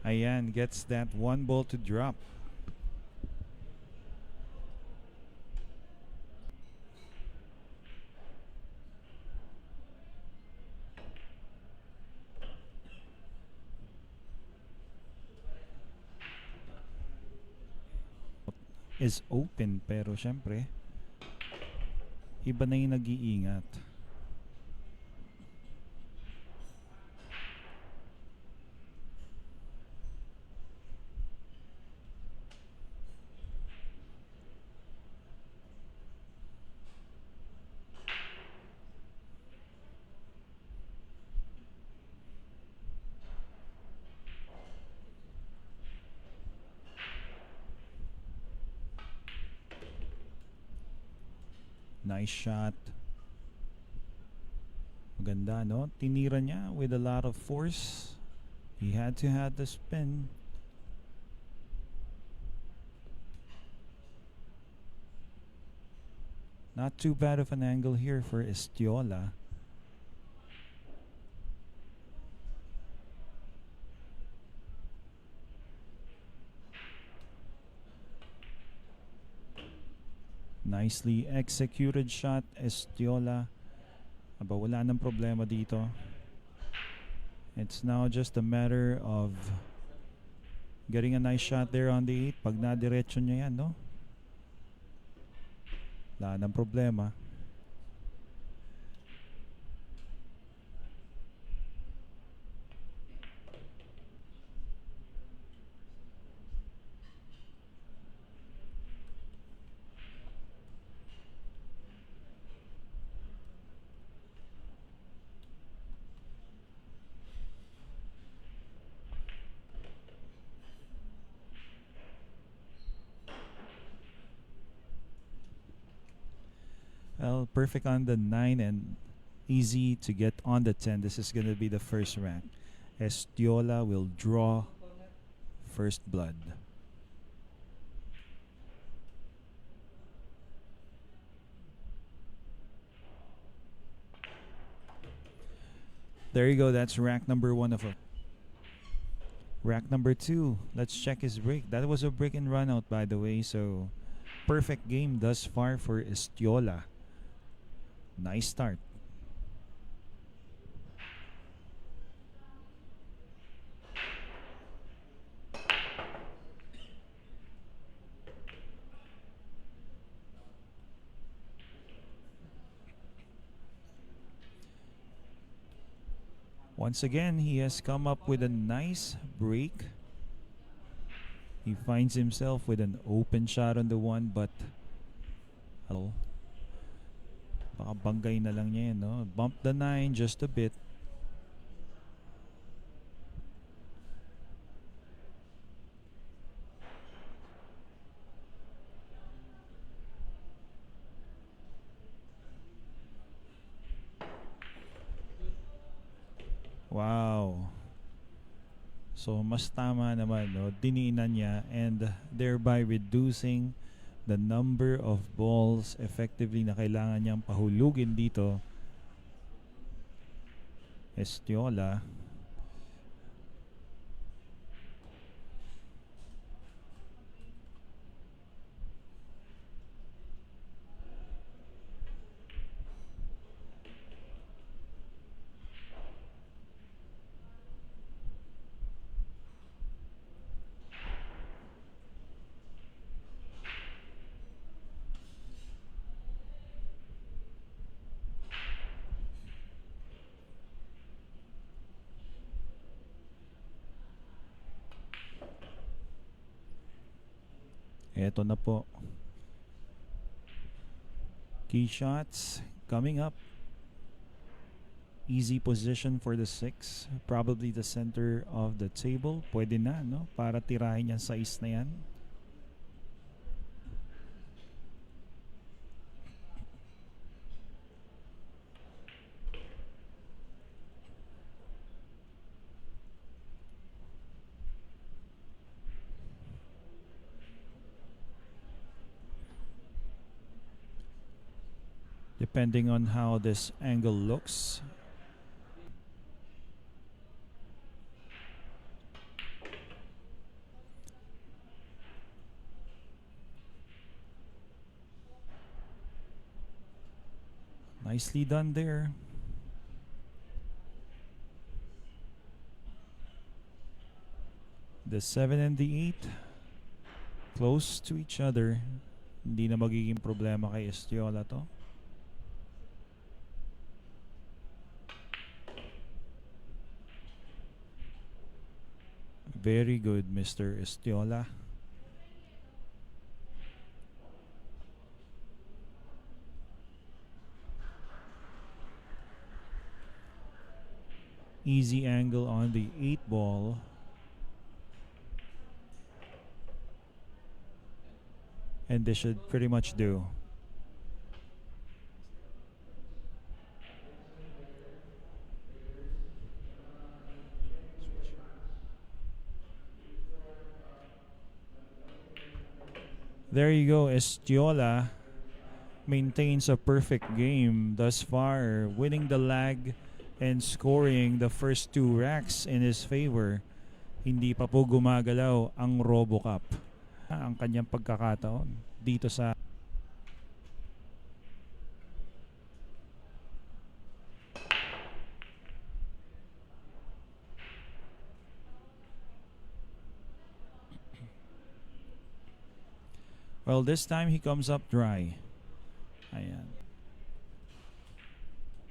Ayan, gets that one ball to drop. Is open pero syempre iba na yung nag-iingat. Nice shot. Maganda, no? Tinira niya with a lot of force. He had to have the spin. Not too bad of an angle here for Estola. Nicely executed shot, Estola. Aba, wala nang problema dito. It's now just a matter of getting a nice shot there on the 8. Pag na-diretso niya yan, no? Wala nang problema. Well, perfect on the 9 and easy to get on the 10. This is going to be the first rank. Estola will draw first blood. There you go. That's rack number 1 of a. Rack number 2. Let's check his break. That was a break and run out, by the way. So, perfect game thus far for Estola. Nice start. Once again, he has come up with a nice break. He finds himself with an open shot on the 1, but baka banggay na lang niya yun, no? Bump the 9 just a bit. Wow. So mas tama naman, no? Diniinan niya and thereby reducing the number of balls effectively na kailangan niyang pahulugin dito. Estola. Eto na po. Key shots coming up. Easy position for the 6. Probably the center of the table. Pwede na, no? Para tirahin yung size na yan. Depending on how this angle looks. Nicely done there. The 7 and the 8 close to each other. Hindi na magiging problema kay Estola to. Very good, Mr. Estola. Easy angle on the 8 ball. And this should pretty much do. There you go, Estola maintains a perfect game thus far, winning the lag and scoring the first 2 racks in his favor. Hindi pa po gumagalaw ang RoboCup. Ang kanyang pagkakataon dito sa well, this time he comes up dry. Ayan.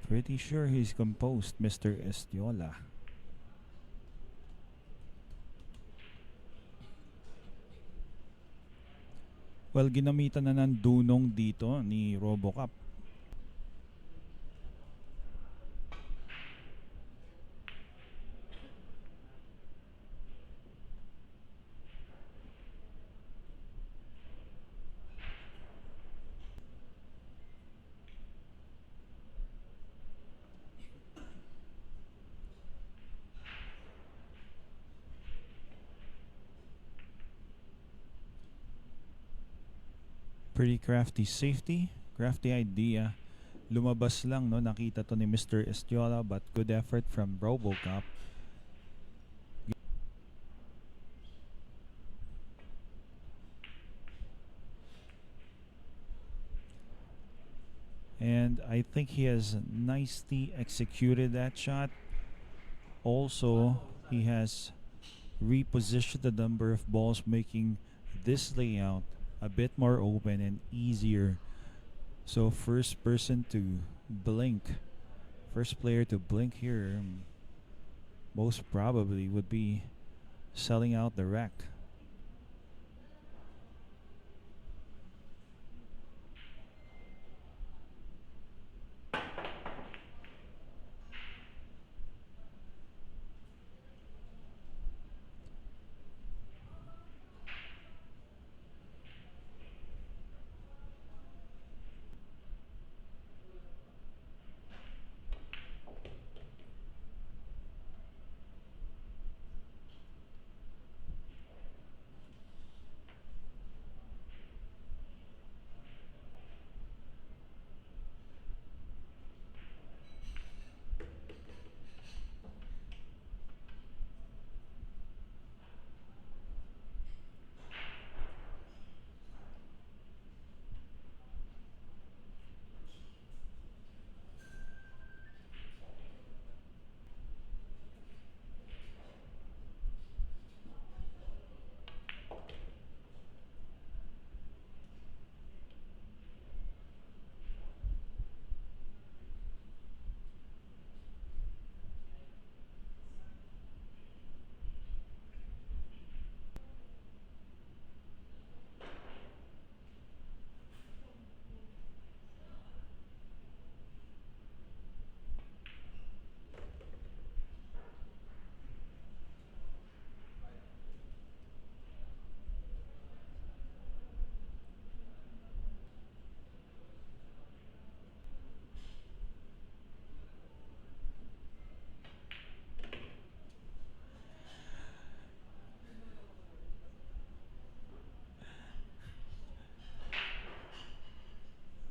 Pretty sure he's composed, Mr. Estola. Well, ginamitan na ng dunong dito ni RoboCup. Pretty crafty safety, crafty idea. Lumabas lang, no, nakita to ni Mr. Estola, but good effort from RoboCup. And I think he has nicely executed that shot. Also, he has repositioned the number of balls, making this layout a bit more open and easier. So first person to blink, first player to blink here, most probably would be selling out the rack.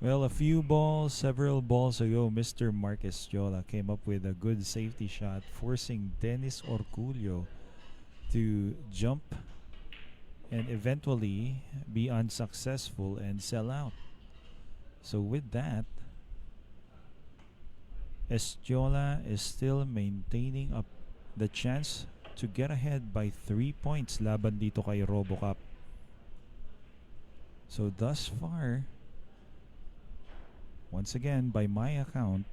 Well, several balls ago, Mr. Marcus Jola came up with a good safety shot, forcing Dennis Orcollo to jump and eventually be unsuccessful and sell out. So with that, Estola is still maintaining up the chance to get ahead by 3 points laban dito kay RoboCop. So thus far, once again, by my account,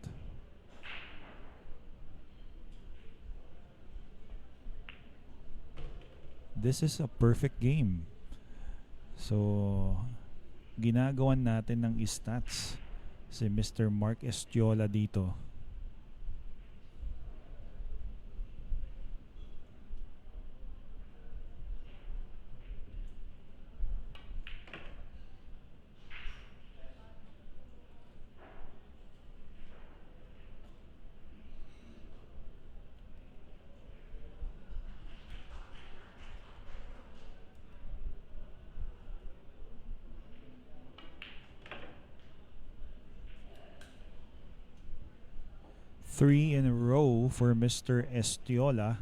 this is a perfect game. So, ginagawan natin ng stats si Mr. Mark Estiola dito. Three in a row for Mr. Estiola.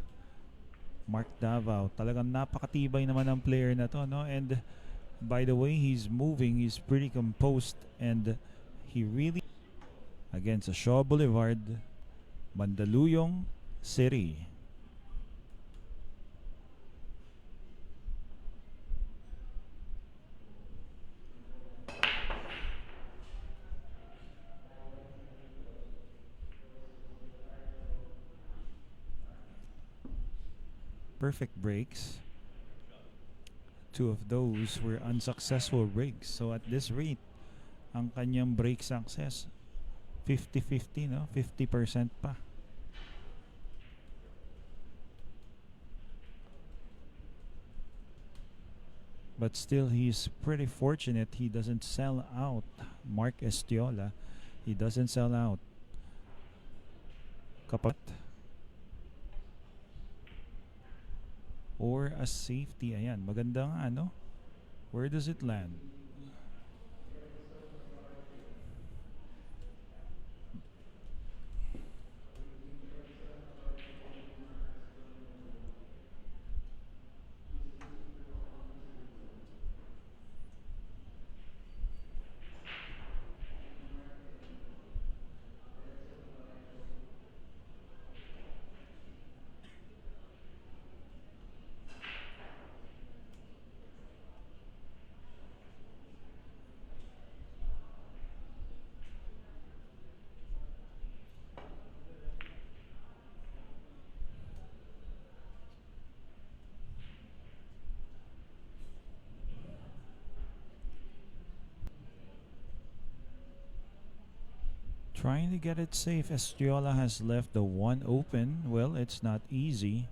Mark Davao. Talagang napakatibay naman ng player na to, no? And by the way he's moving, he's pretty composed, and he really against Shaw Boulevard, Mandaluyong City. Perfect breaks. Two of those were unsuccessful breaks. So at this rate, ang kanyang break success 50-50, no? 50% pa. But still, he's pretty fortunate he doesn't sell out. Mark Estiola, he doesn't sell out. Kapat or a safety. Ayan, maganda nga, no? Where does it land? Trying to get it safe. Estiola has left the one open. Well, it's not easy.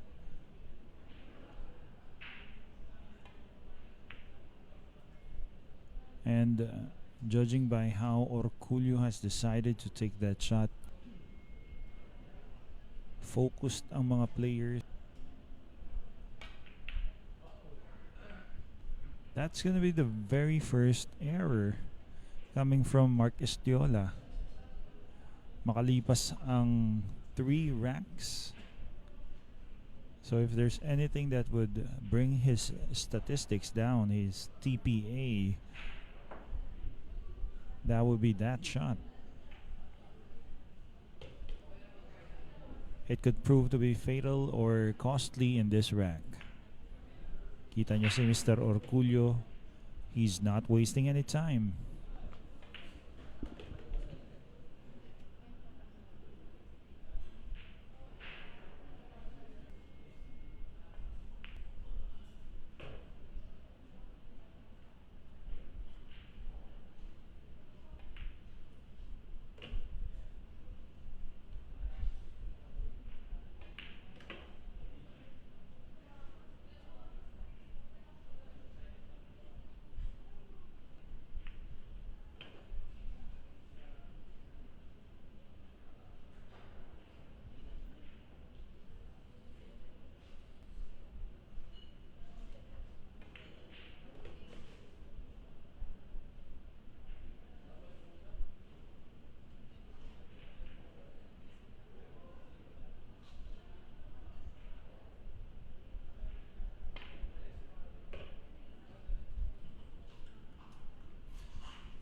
And judging by how Orcollo has decided to take that shot, focused ang mga players. That's gonna be the very first error coming from Mark Estiola. Makalipas ang 3 racks. So if there's anything that would bring his statistics down, his TPA, that would be that shot. It could prove to be fatal or costly in this rack. Kita nyo si Mr. Orcollo, he's not wasting any time.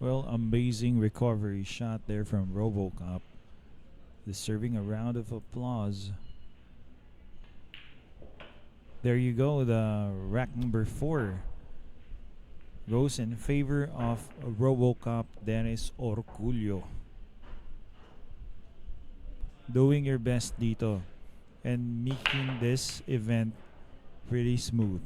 Well, amazing recovery shot there from RoboCop. deserving a round of applause. There you go. The rack number 4 goes in favor of RoboCop Dennis Orcollo. Doing your best dito and making this event pretty smooth.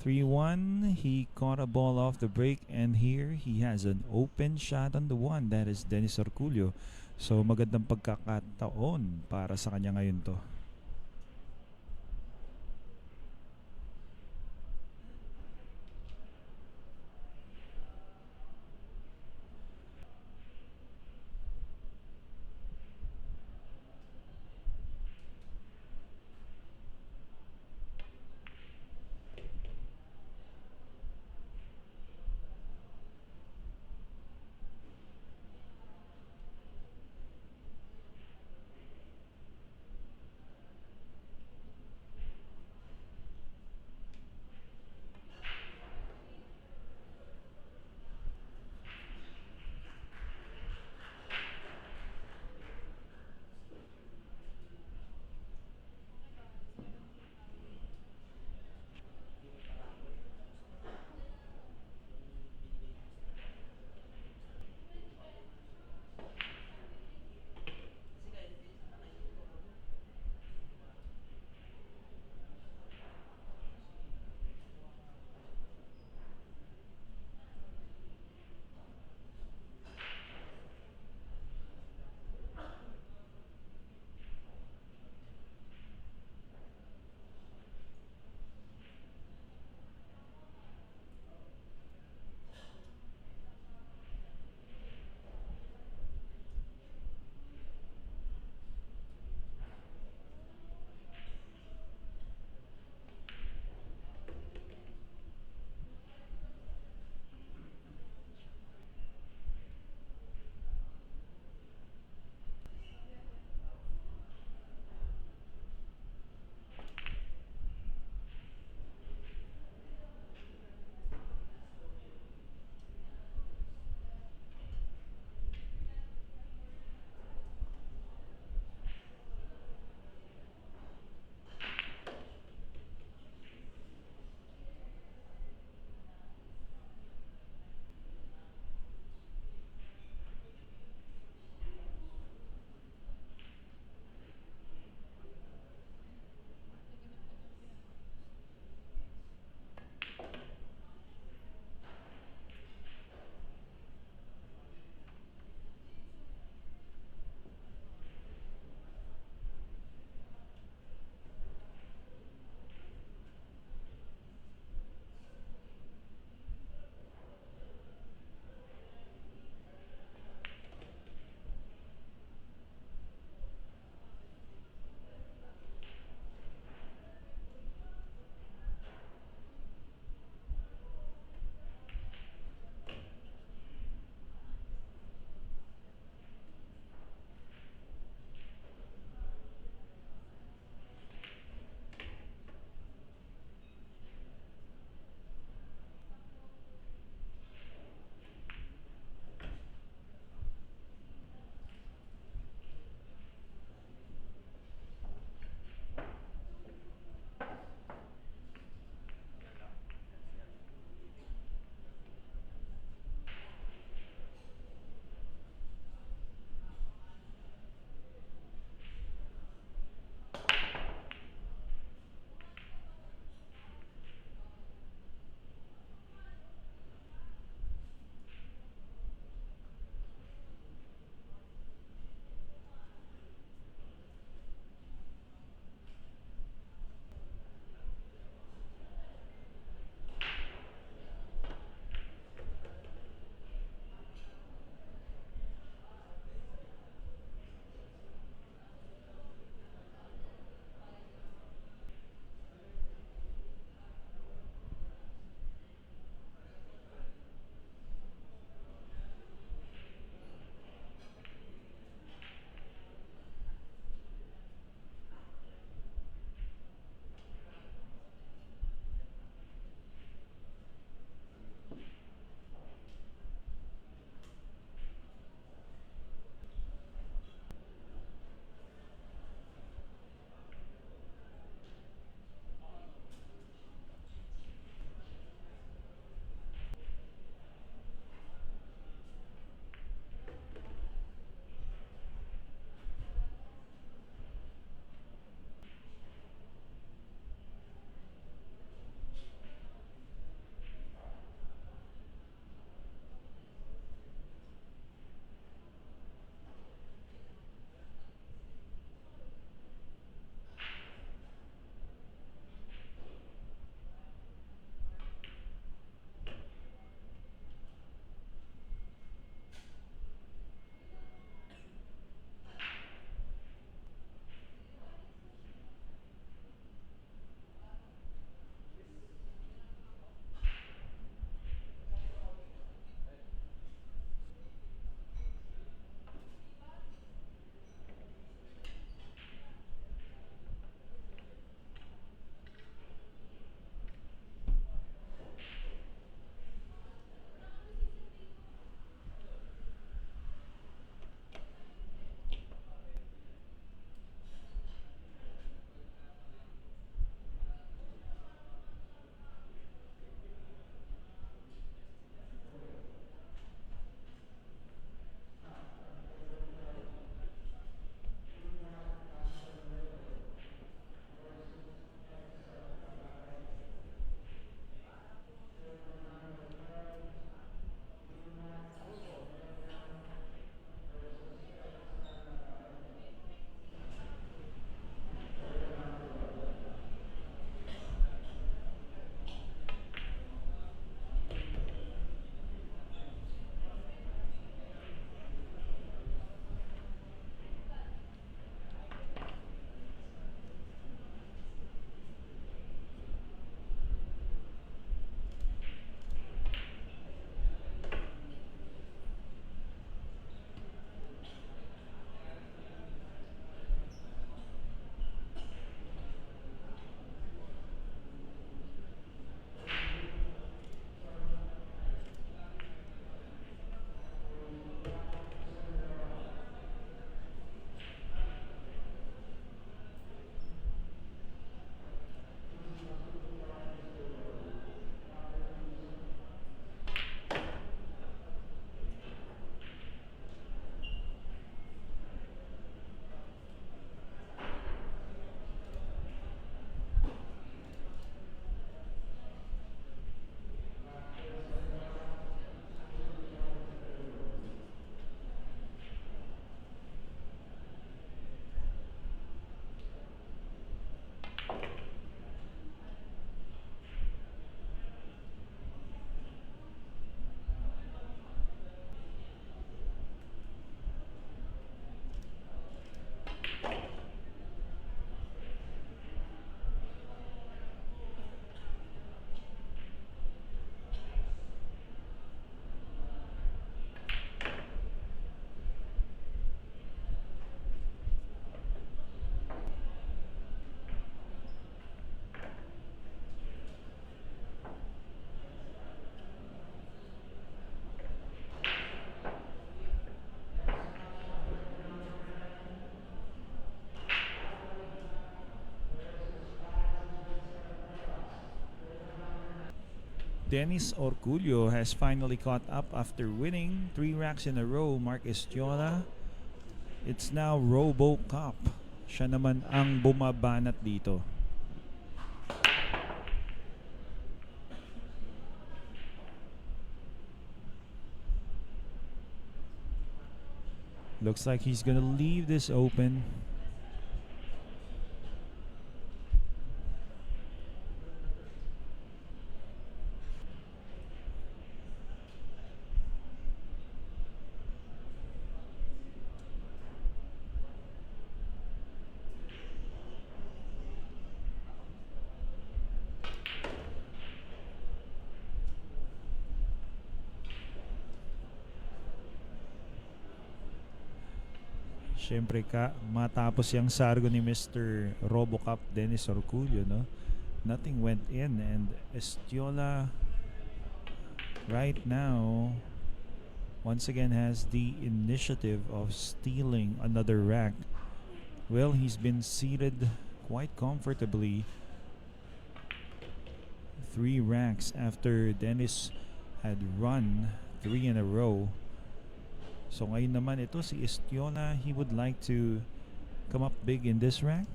3-1, he caught a ball off the break, and here he has an open shot on the one. That is Dennis Orcollo. So magandang pagkakataon para sa kanya ngayon to. Dennis Orcollo has finally caught up after winning 3 racks in a row. Mark Estola. It's now Robo Cup. Siya naman ang bumabanat dito. Looks like he's gonna leave this open. Siyempre matapos yung sargo ni Mr. Robocop Dennis Orcollo, no? Nothing went in, and Estiola right now once again has the initiative of stealing another rack. Well, he's been seated quite comfortably 3 racks after Dennis had run 3 in a row. So ngayon naman ito si Estiola, he would like to come up big in this rack,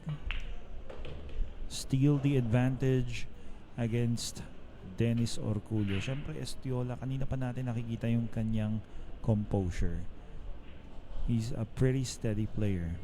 steal the advantage against Dennis Orcollo. Siyempre Estiola, kanina pa natin nakikita yung kanyang composure. He's a pretty steady player.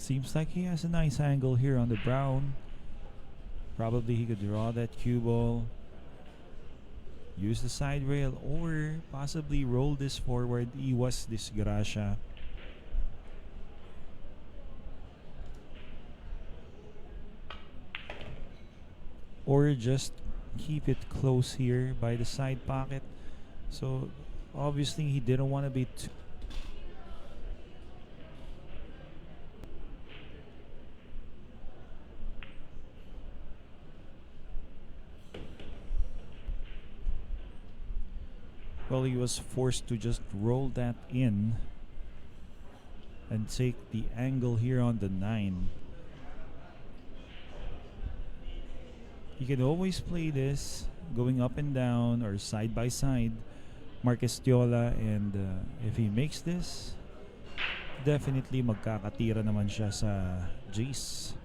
Seems like he has a nice angle here on the brown. Probably he could draw that cue ball, use the side rail, or possibly roll this forward. Iwas disgrasya. Or just keep it close here by the side pocket. So obviously he didn't want to be too. Well, he was forced to just roll that in and take the angle here on the 9. He can always play this going up and down or side by side, Marcus Tiola, and if he makes this, definitely magkakatira naman siya sa Jace.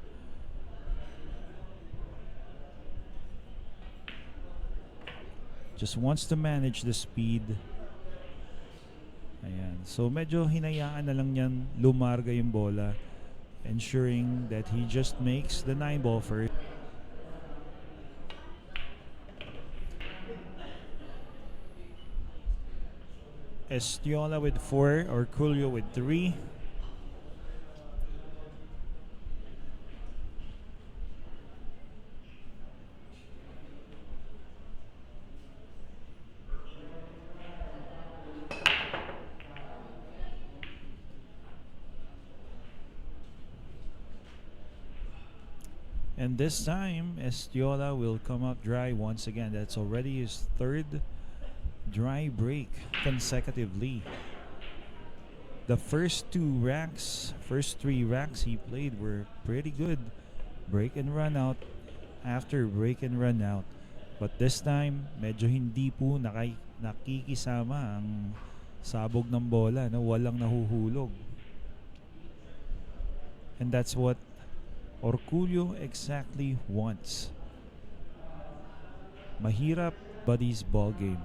Just wants to manage the speed. Ayan. So medyo hinayaan na lang niyan lumarga yung bola, ensuring that he just makes the 9 ball first. Estiola with 4, Orcollo with 3. And this time, Estiola will come up dry once again. That's already his 3rd dry break consecutively. The first 3 racks he played were pretty good. Break and run out after break and run out. But this time, medyo hindi po nakikisama ang sabog ng bola. No? Walang nahuhulog. And that's what Orcollo exactly wants. Mahirap buddies ball game.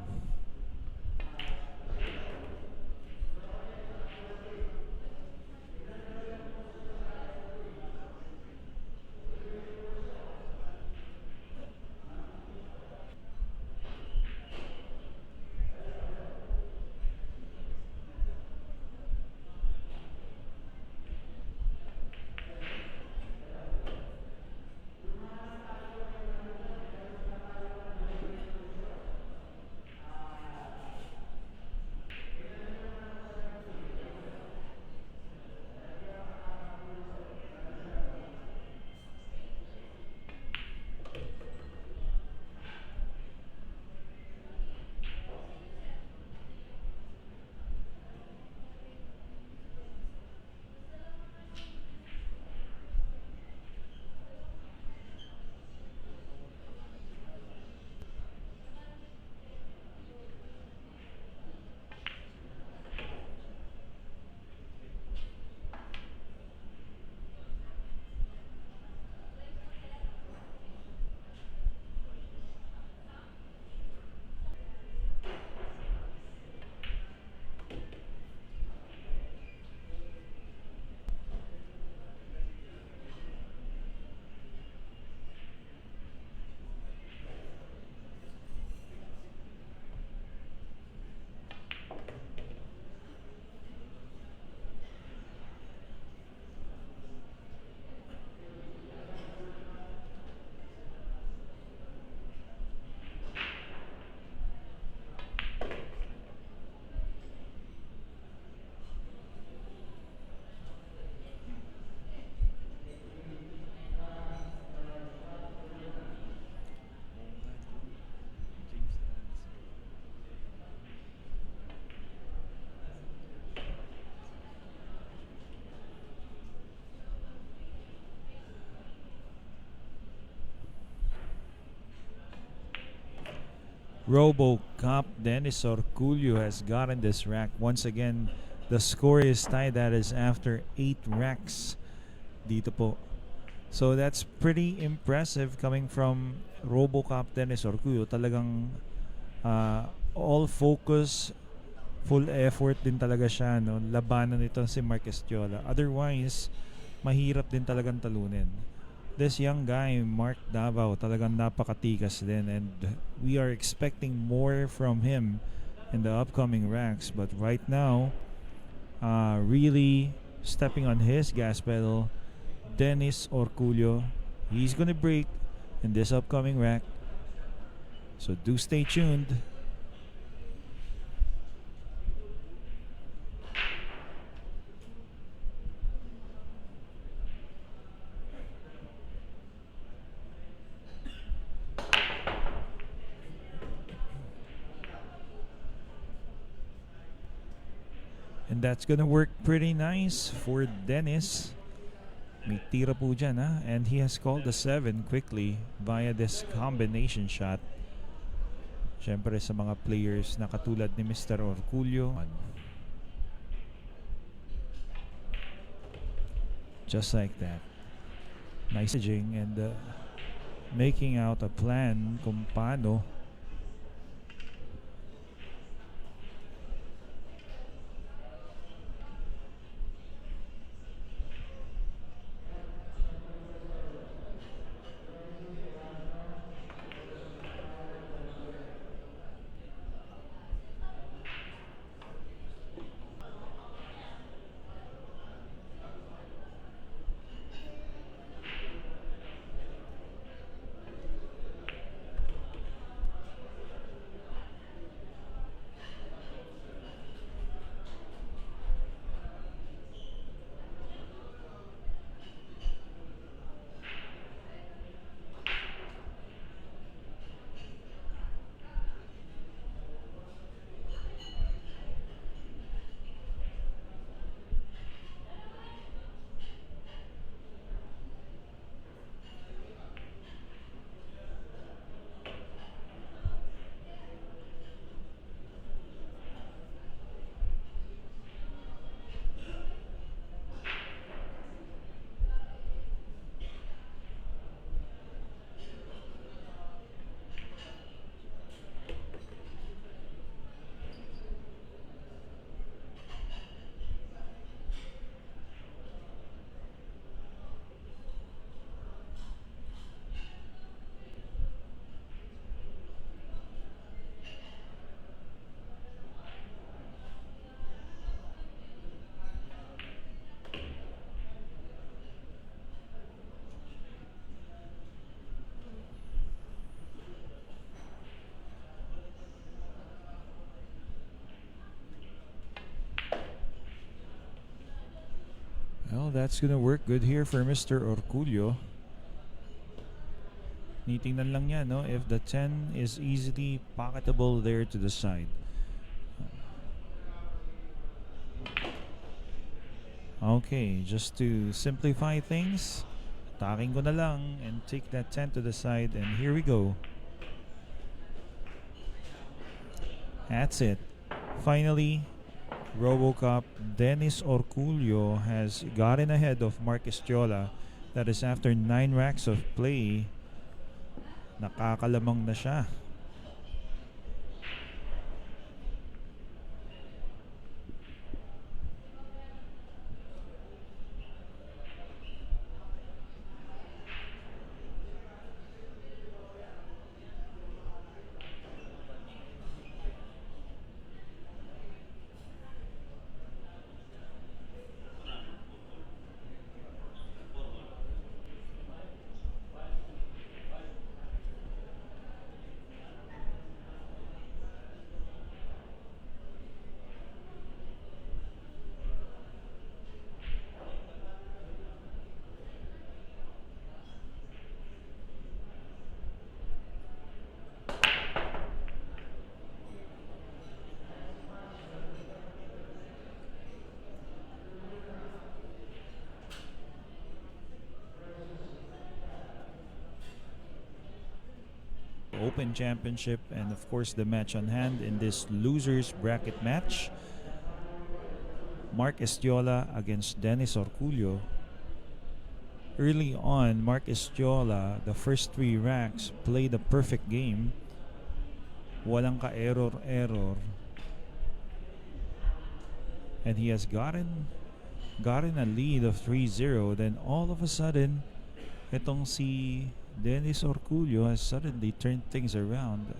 RoboCop Dennis Orcollo has gotten this rack. Once again, the score is tied. That is after 8 racks dito po. So that's pretty impressive coming from RoboCop Dennis Orcollo. Talagang all focus, full effort din talaga siya. No? Labanan nito si Mark Estola. Otherwise, mahirap din talagang talunin. This young guy, Mark Davao, talagang napakatikas din, and we are expecting more from him in the upcoming ranks. But right now, really stepping on his gas pedal, Dennis Orcollo, he's gonna break in this upcoming rack. So do stay tuned. And that's gonna work pretty nice for Dennis. May tira po dyan, ha? And he has called the 7 quickly via this combination shot. Siyempre sa mga players na katulad ni Mr. Orcollo. Just like that. Nice messaging and making out a plan kung paano well, that's gonna work good here for Mr. Orcollo. Nitingnan lang niya, no, if the 10 is easily pocketable there to the side. Okay, just to simplify things, taking ko na lang and take that 10 to the side, and here we go. That's it. Finally, RoboCop Dennis Orcollo has gotten ahead of Mark Estola. That is after 9 racks of play. Nakakalamang na siya. Open Championship, and of course the match on hand in this losers bracket match, Mark Estola against Dennis Orcollo. Early on, Mark Estola, the first 3 racks, played a perfect game. Walang ka-error. And he has gotten a lead of 3-0. Then all of a sudden, itong si Dennis Orcollo has suddenly turned things around.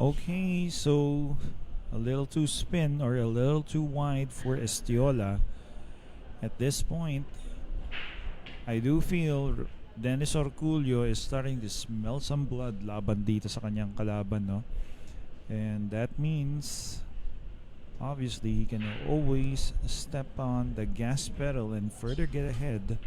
Okay, so a little too spin or a little too wide for Estola. At this point, I do feel Dennis Orcollo is starting to smell some blood laban dito sa kanyang kalaban, no? And that means obviously he can always step on the gas pedal and further get ahead.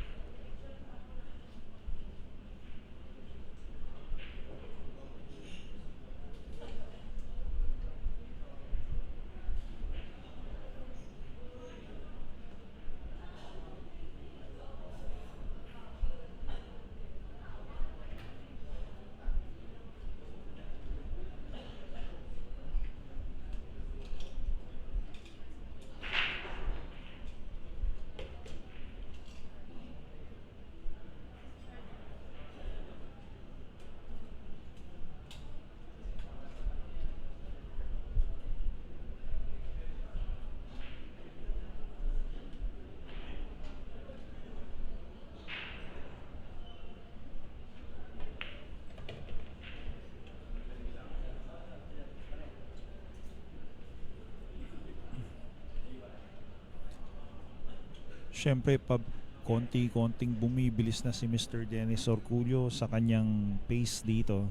Siyempre, konti-konting bumibilis na si Mr. Dennis Orcollo sa kanyang pace dito.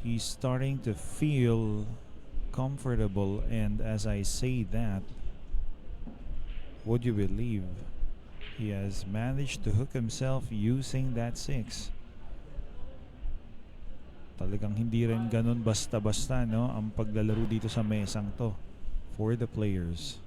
He's starting to feel comfortable, and as I say that, would you believe he has managed to hook himself using that 6. Talagang hindi rin ganun basta-basta, no, ang paglalaro dito sa mesang to for the players.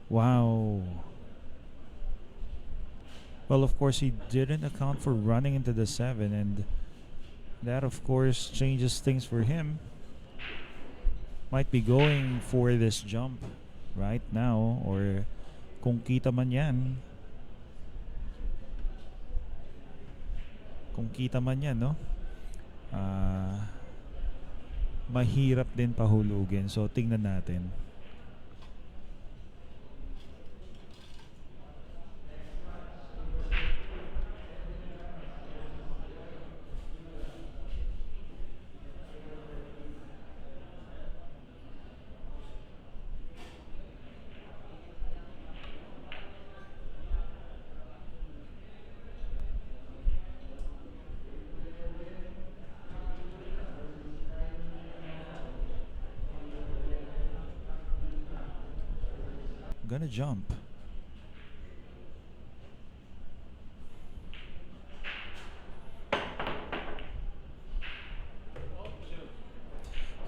Wow. Well, of course, he didn't account for running into the 7, and that, of course, changes things for him. Might be going for this jump right now, or kung kita man yan. Kung kita man yan, no? Mahirap din pahulugin. So, tingnan natin. gonna jump.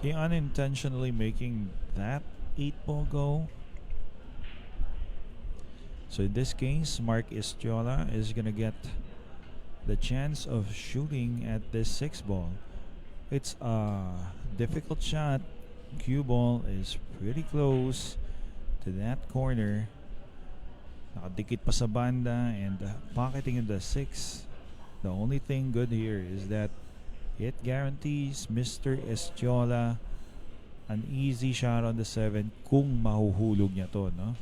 He unintentionally making that 8-ball go. So in this case, Mark Estola is gonna get the chance of shooting at this 6-ball. It's a difficult shot. Cue ball is pretty close to that corner. Nakadikit pa sa banda and pocketing in the 6. The only thing good here is that it guarantees Mr. Estiola an easy shot on the 7 kung mahuhulog niya to, no?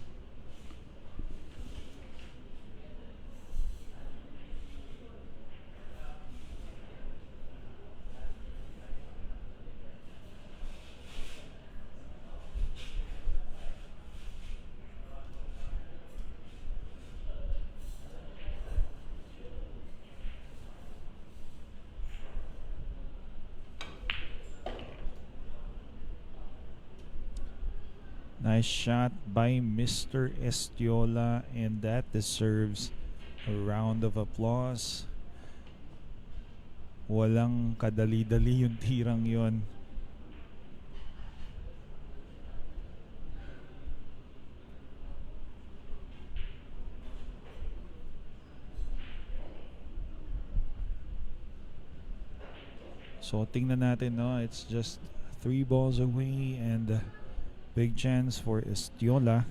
Nice shot by Mr. Estiola, and that deserves a round of applause. Walang kadali-dali yung tirang yon. So tingnan natin, no, it's just 3 balls away and big chance for Estiola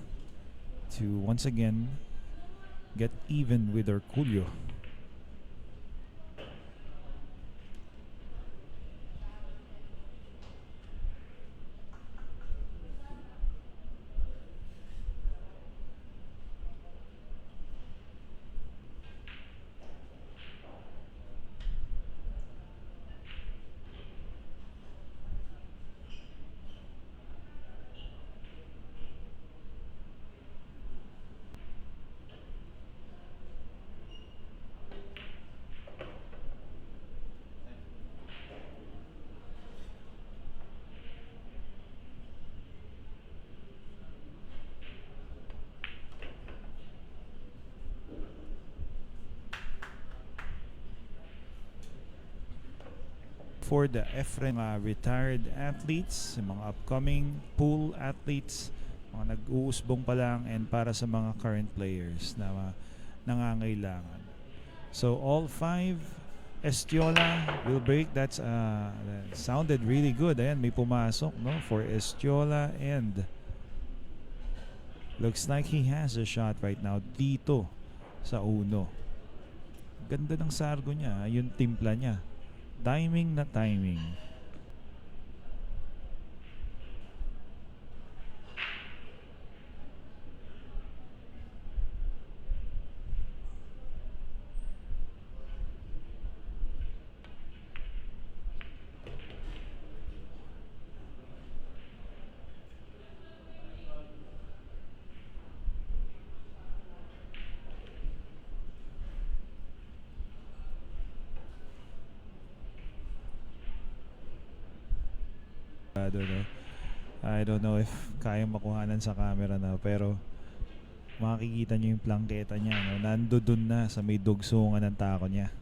to once again get even with Orcollo. For the Efren retired athletes, mga upcoming pool athletes, mga nag-uusbong pa lang, and para sa mga current players na nangangailangan. So all 5 Estiola will break. That sounded really good. Ayan, may pumasok, no, for Estiola, and looks like he has a shot right now dito sa uno. Ganda ng sargo niya, yung timpla niya. Timing na timing. I don't know if kayang makuhanan sa camera na, pero makikita nyo yung plangketa niya, no? Nandun na sa may dugsungan ng tako niya.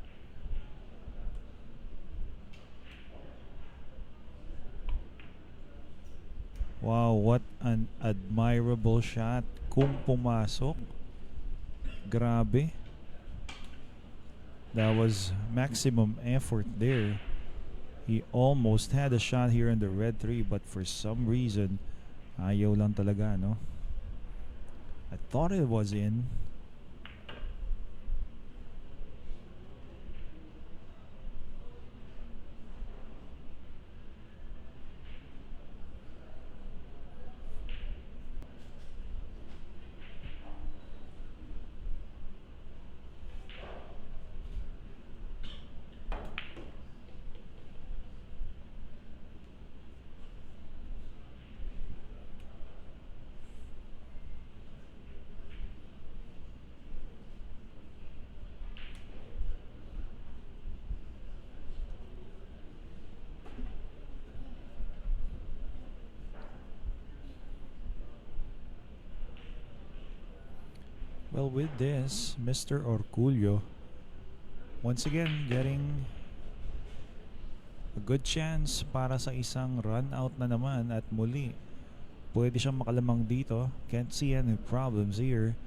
Wow, what an admirable shot. Kung pumasok, grabe. That was maximum effort there. He almost had a shot here in the red 3, but for some reason, ayaw lang talaga, no? I thought it was in. Well, with this, Mr. Orcullo once again getting a good chance para sa isang run out na naman at muli. Pwede siyang makalamang dito. Can't see any problems here.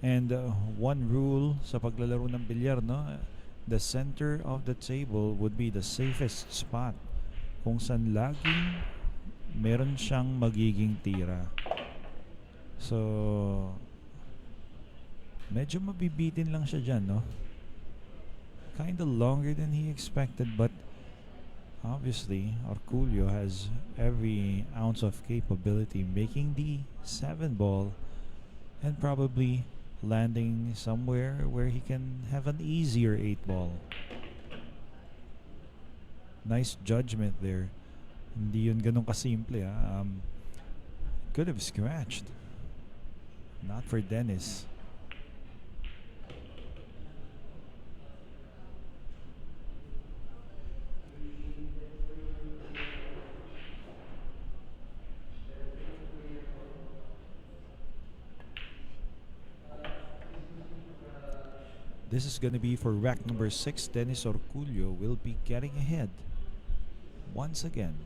And one rule sa paglalaro ng bilyar, no? The center of the table would be the safest spot kung saan laging meron siyang magiging tira. So, medyo mabibitin lang siya dyan, no? Kinda longer than he expected, but obviously, Orcullo has every ounce of capability making the 7 ball and probably landing somewhere where he can have an easier 8 ball. Nice judgment there. Hindi yun ganun kasimple. Could have scratched. Not for Dennis. This is going to be for rack number 6. Dennis Orcullo will be getting ahead once again.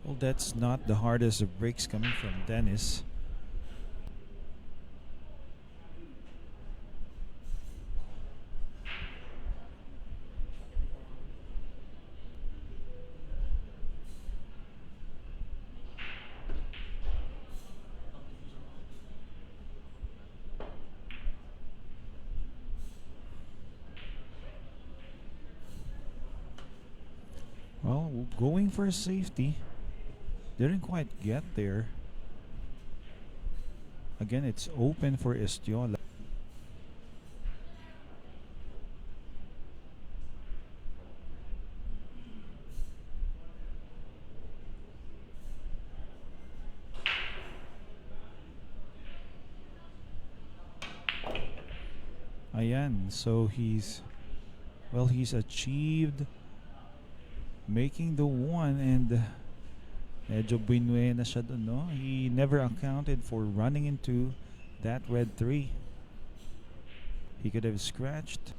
Well, that's not the hardest of breaks coming from Dennis. Well, going for safety. Didn't quite get there. Again, it's open for Estola. Ayan, so he's achieved making the 1 and medyo binuena siya dun, no? He never accounted for running into that red 3. He could have scratched.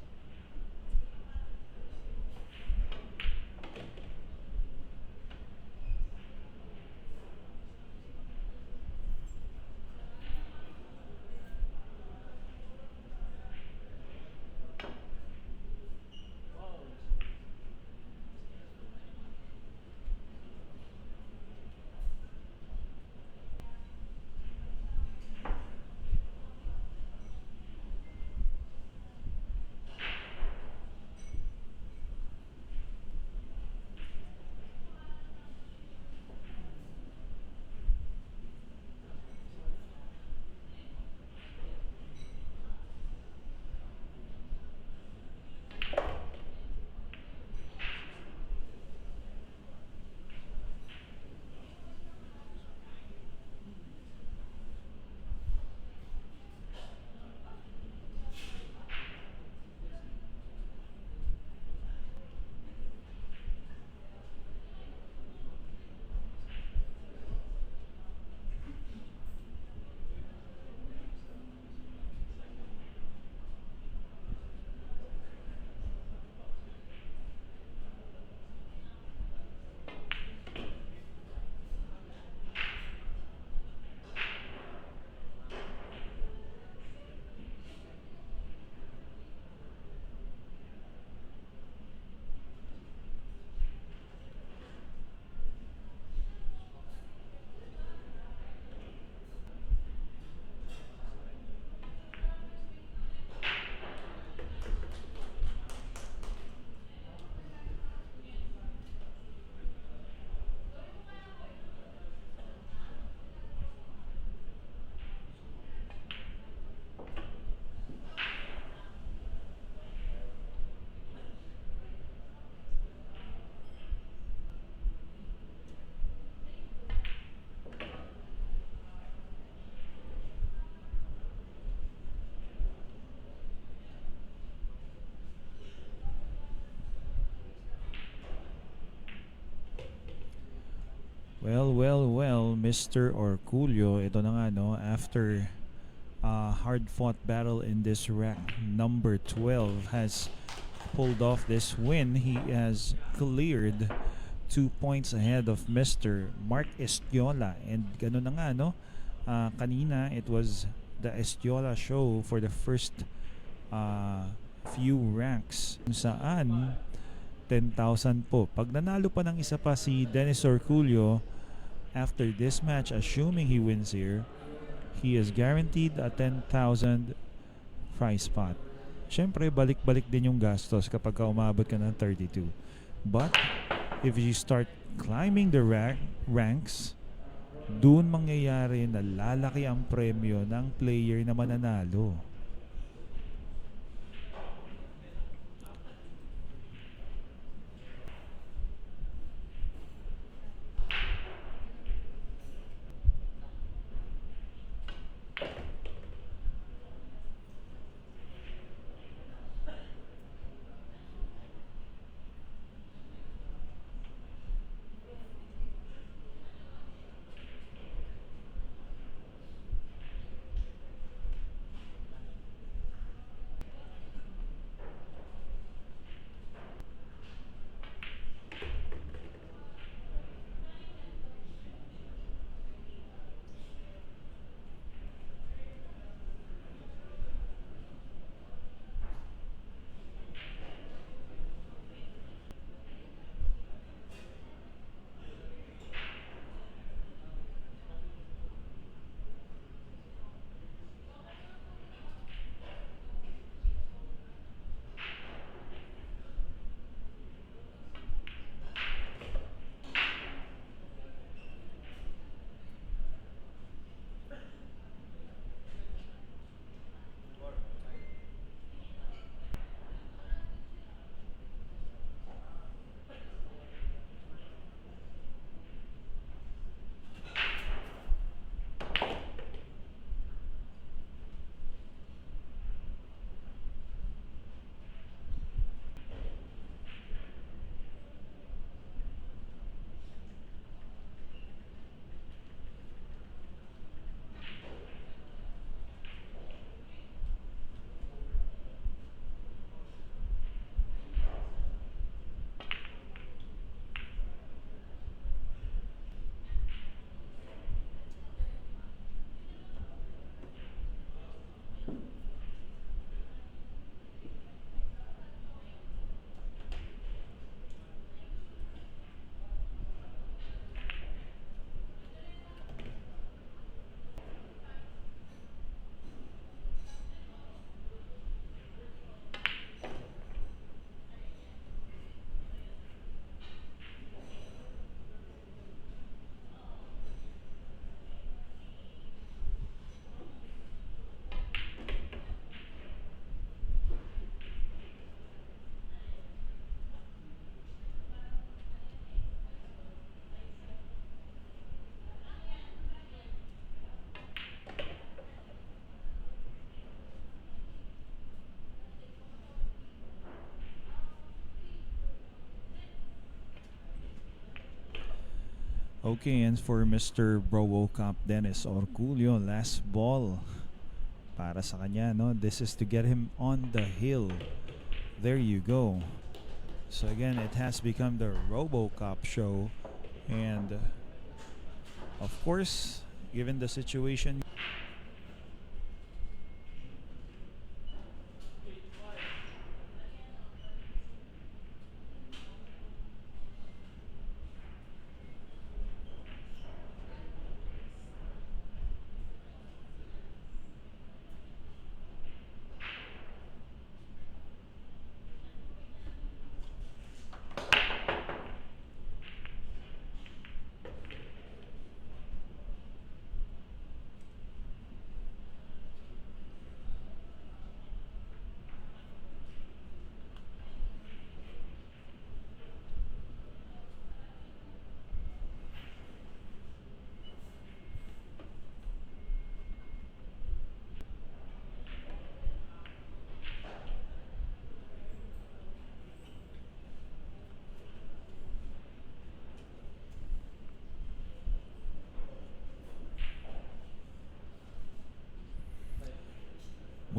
Well, Mr. Orcollo, ito na nga no, after a hard-fought battle in this rack, number 12 has pulled off this win. He has cleared 2 points ahead of Mr. Mark Estiola. And ganun na nga no, kanina it was the Estiola show for the first few ranks kung saan 10,000 po. Pag nanalo pa ng isa pa si Dennis Orculio after this match, assuming he wins here, he is guaranteed a 10,000 prize pot. Siyempre, balik-balik din yung gastos kapag umabot ka ng 32. But, if you start climbing the ranks, dun mangyayari na lalaki ang premyo ng player na mananalo. Okay, and for Mr. Browocamp Dennis Orculio, last ball para sa kanya, no? This is to get him on the hill. There you go. So again, it has become the RoboCop show, and of course, given the situation,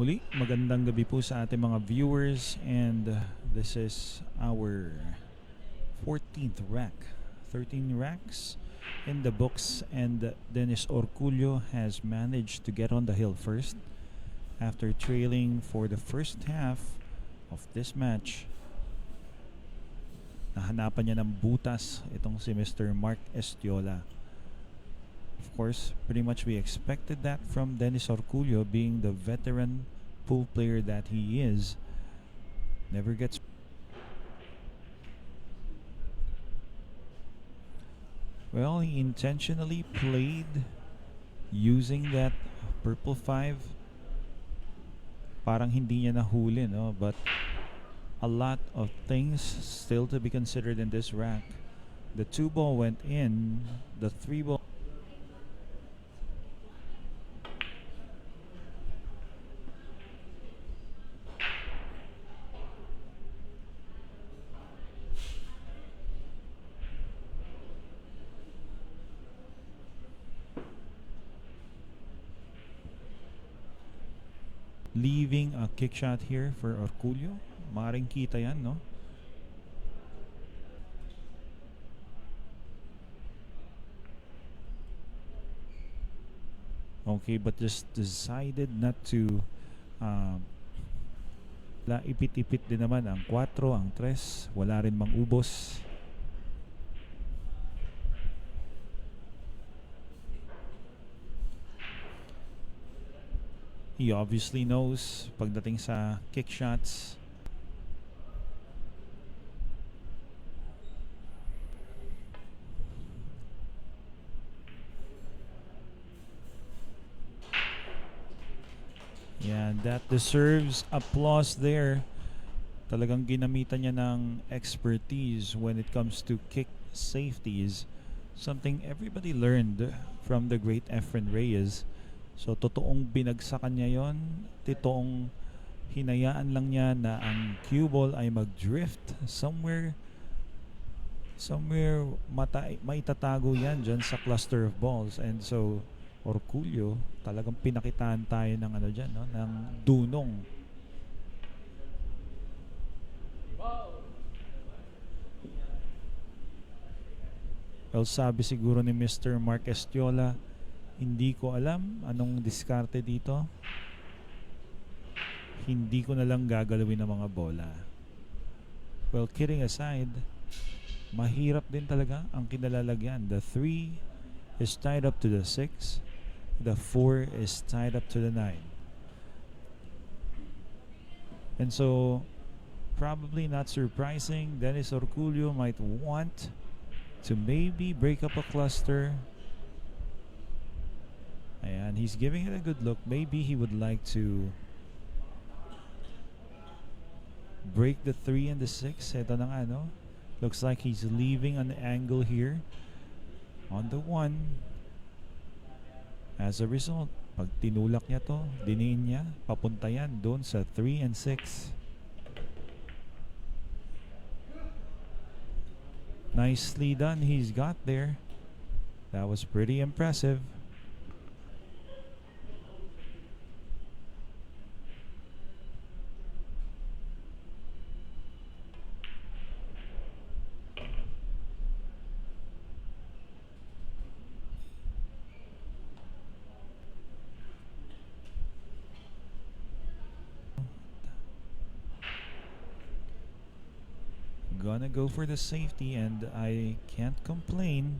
Muli, magandang gabi po sa ating mga viewers, and this is our 14th rack. 13 racks in the books, and Dennis Orcollo has managed to get on the hill first after trailing for the first half of this match. Nahanapan niya ng butas itong si Mr. Mark Estola. Of course, pretty much we expected that from Dennis Orcollo, being the veteran pool player that he is. Never gets... Well, he intentionally played using that purple 5. Parang hindi niya nahuli, no? But a lot of things still to be considered in this rack. The 2 ball went in, the 3 ball... leaving a kick shot here for Orcollo. Maring kita yan, no? Okay, but just decided not to ipit-ipit din naman ang 4, ang 3. Wala rin mang ubos. He obviously knows pagdating sa kick shots. Yeah, that deserves applause there. Talagang ginamitan niya ng expertise when it comes to kick safeties. Something everybody learned from the great Efren Reyes. So, totoong binagsakan niya yon. Totoong hinayaan lang niya na ang cue ball ay mag-drift somewhere maitatago yan dyan sa cluster of balls. And so, Orcollo, talagang pinakitaan tayo ng ano dyan, no? Ng dunong. Well, sabi siguro ni Mr. Mark Estola, hindi ko alam anong diskarte dito. Hindi ko na lang gagalawin ng mga bola. Well, kidding aside, mahirap din talaga ang kinalalagyan. The 3 is tied up to the 6. The 4 is tied up to the 9. And so, probably not surprising, Dennis Orcollo might want to maybe break up a cluster. And he's giving it a good look. Maybe he would like to break the 3 and the 6. Ito na nga, no? Looks like he's leaving an angle here on the 1. As a result, pag tinulak niya to, diniin niya, papunta yan doon sa 3 and 6. Nicely done. He's got there. That was pretty impressive. Gonna go for the safety, and I can't complain.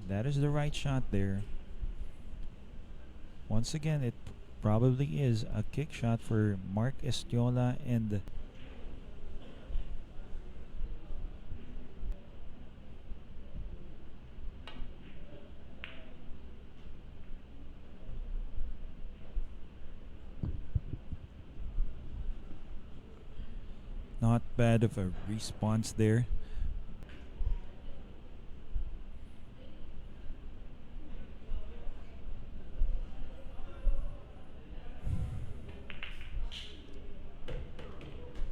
That is the right shot there. Once again, it probably is a kick shot for Mark Estola, and not bad of a response there.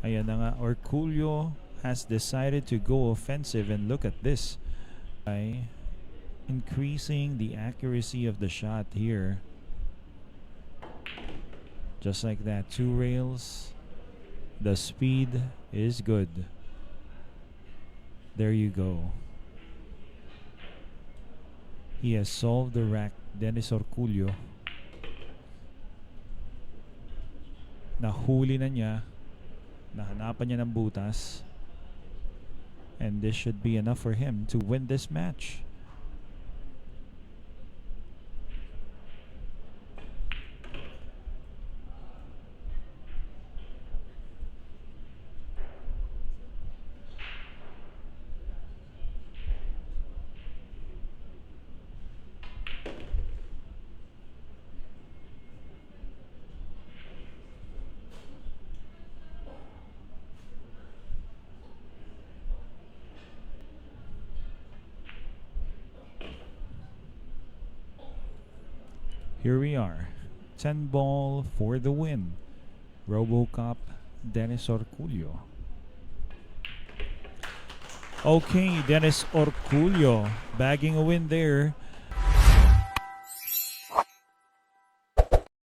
Ayan na nga, Orcollo has decided to go offensive, and look at this. By increasing the accuracy of the shot here. Just like that, 2 rails. The speed is good. There you go. He has solved the rack, Dennis Orcollo. Nahuli na niya. Nahanapan niya ng butas. And this should be enough for him to win this match. Here we are. 10 ball for the win. RoboCop, Dennis Orcollo. Okay, Dennis Orcollo bagging a win there.